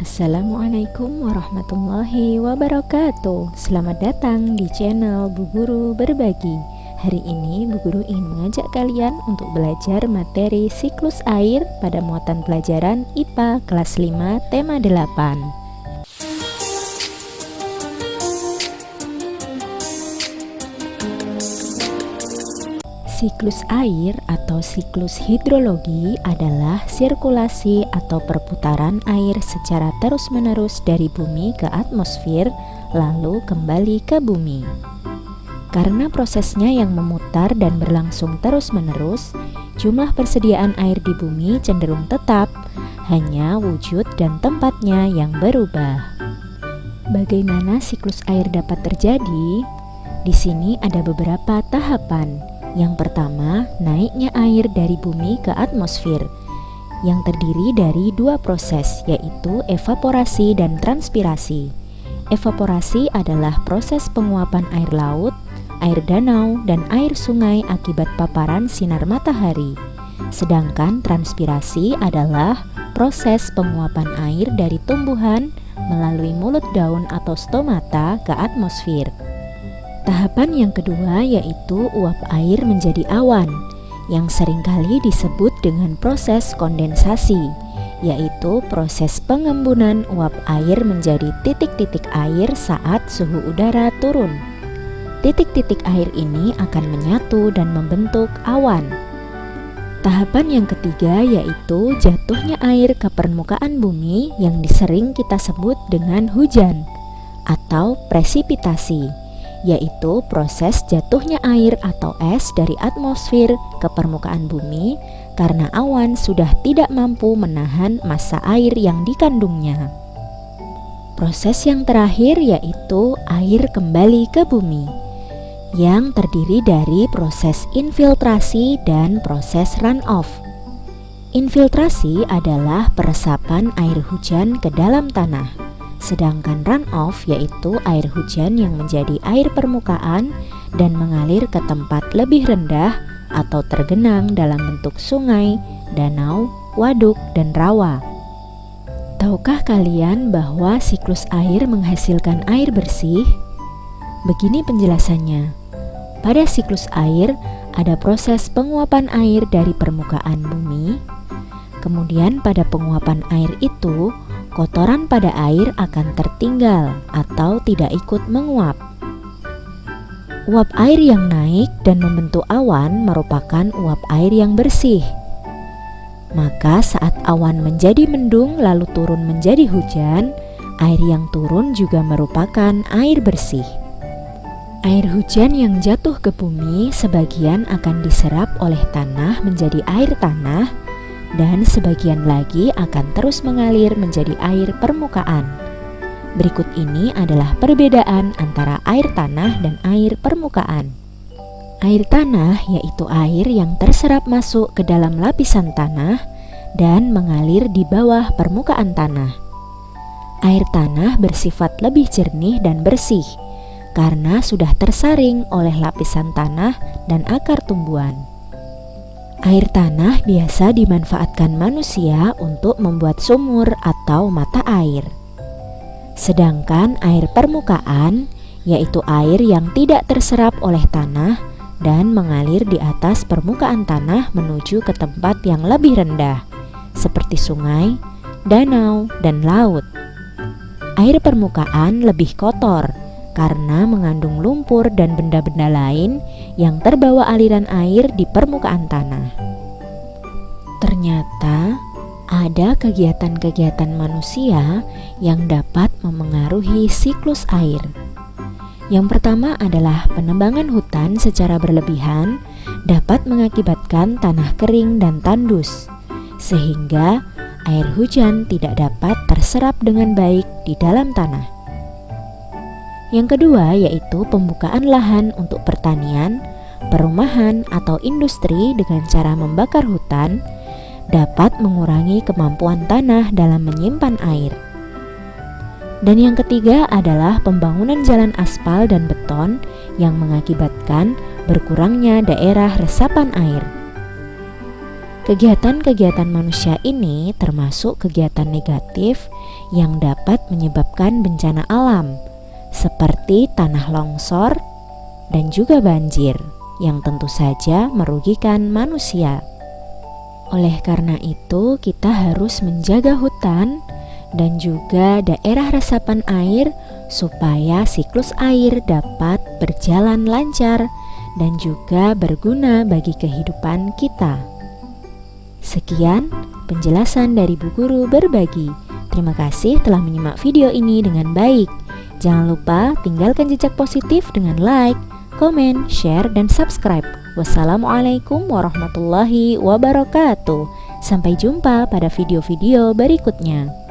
Assalamualaikum warahmatullahi wabarakatuh. Selamat datang di channel Bu Guru Berbagi. Hari ini Bu Guru ingin mengajak kalian untuk belajar materi siklus air pada muatan pelajaran IPA kelas 5 tema 8. Siklus air atau siklus hidrologi adalah sirkulasi atau perputaran air secara terus-menerus dari bumi ke atmosfer lalu kembali ke bumi. Karena prosesnya yang memutar dan berlangsung terus-menerus, jumlah persediaan air di bumi cenderung tetap, hanya wujud dan tempatnya yang berubah. Bagaimana siklus air dapat terjadi? Di sini ada beberapa tahapan. Yang pertama, naiknya air dari bumi ke atmosfer yang terdiri dari dua proses, yaitu evaporasi dan transpirasi. Evaporasi adalah proses penguapan air laut, air danau, dan air sungai akibat paparan sinar matahari. Sedangkan transpirasi adalah proses penguapan air dari tumbuhan melalui mulut daun atau stomata ke atmosfer. Tahapan yang kedua yaitu uap air menjadi awan, yang seringkali disebut dengan proses kondensasi, yaitu proses pengembunan uap air menjadi titik-titik air saat suhu udara turun. Titik-titik air ini akan menyatu dan membentuk awan. Tahapan yang ketiga yaitu jatuhnya air ke permukaan bumi yang sering kita sebut dengan hujan atau presipitasi, yaitu proses jatuhnya air atau es dari atmosfer ke permukaan bumi karena awan sudah tidak mampu menahan massa air yang dikandungnya. Proses yang terakhir yaitu air kembali ke bumi, yang terdiri dari proses infiltrasi dan proses runoff. Infiltrasi adalah peresapan air hujan ke dalam tanah. Sedangkan runoff yaitu air hujan yang menjadi air permukaan dan mengalir ke tempat lebih rendah atau tergenang dalam bentuk sungai, danau, waduk, dan rawa. Tahukah kalian bahwa siklus air menghasilkan air bersih? Begini penjelasannya. Pada siklus air ada proses penguapan air dari permukaan bumi. Kemudian pada penguapan air itu kotoran pada air akan tertinggal atau tidak ikut menguap. Uap air yang naik dan membentuk awan merupakan uap air yang bersih. Maka saat awan menjadi mendung lalu turun menjadi hujan, air yang turun juga merupakan air bersih. Air hujan yang jatuh ke bumi sebagian akan diserap oleh tanah menjadi air tanah, dan sebagian lagi akan terus mengalir menjadi air permukaan. Berikut ini adalah perbedaan antara air tanah dan air permukaan. Air tanah yaitu air yang terserap masuk ke dalam lapisan tanah dan mengalir di bawah permukaan tanah. Air tanah bersifat lebih jernih dan bersih karena sudah tersaring oleh lapisan tanah dan akar tumbuhan. Air tanah biasa dimanfaatkan manusia untuk membuat sumur atau mata air. Sedangkan air permukaan, yaitu air yang tidak terserap oleh tanah dan mengalir di atas permukaan tanah menuju ke tempat yang lebih rendah, seperti sungai, danau, dan laut. Air permukaan lebih kotor karena mengandung lumpur dan benda-benda lain yang terbawa aliran air di permukaan tanah. Ternyata ada kegiatan-kegiatan manusia yang dapat memengaruhi siklus air. Yang pertama adalah penebangan hutan secara berlebihan dapat mengakibatkan tanah kering dan tandus, sehingga air hujan tidak dapat terserap dengan baik di dalam tanah. Yang kedua yaitu pembukaan lahan untuk pertanian, perumahan, atau industri dengan cara membakar hutan dapat mengurangi kemampuan tanah dalam menyimpan air. Dan yang ketiga adalah pembangunan jalan aspal dan beton yang mengakibatkan berkurangnya daerah resapan air. Kegiatan-kegiatan manusia ini termasuk kegiatan negatif yang dapat menyebabkan bencana alam, seperti tanah longsor dan juga banjir, yang tentu saja merugikan manusia. Oleh karena itu, kita harus menjaga hutan dan juga daerah resapan air supaya siklus air dapat berjalan lancar dan juga berguna bagi kehidupan kita. Sekian penjelasan dari Bu Guru Berbagi. Terima kasih telah menyimak video ini dengan baik. Jangan lupa tinggalkan jejak positif dengan like, komen, share, dan subscribe. Wassalamualaikum warahmatullahi wabarakatuh. Sampai jumpa pada video-video berikutnya.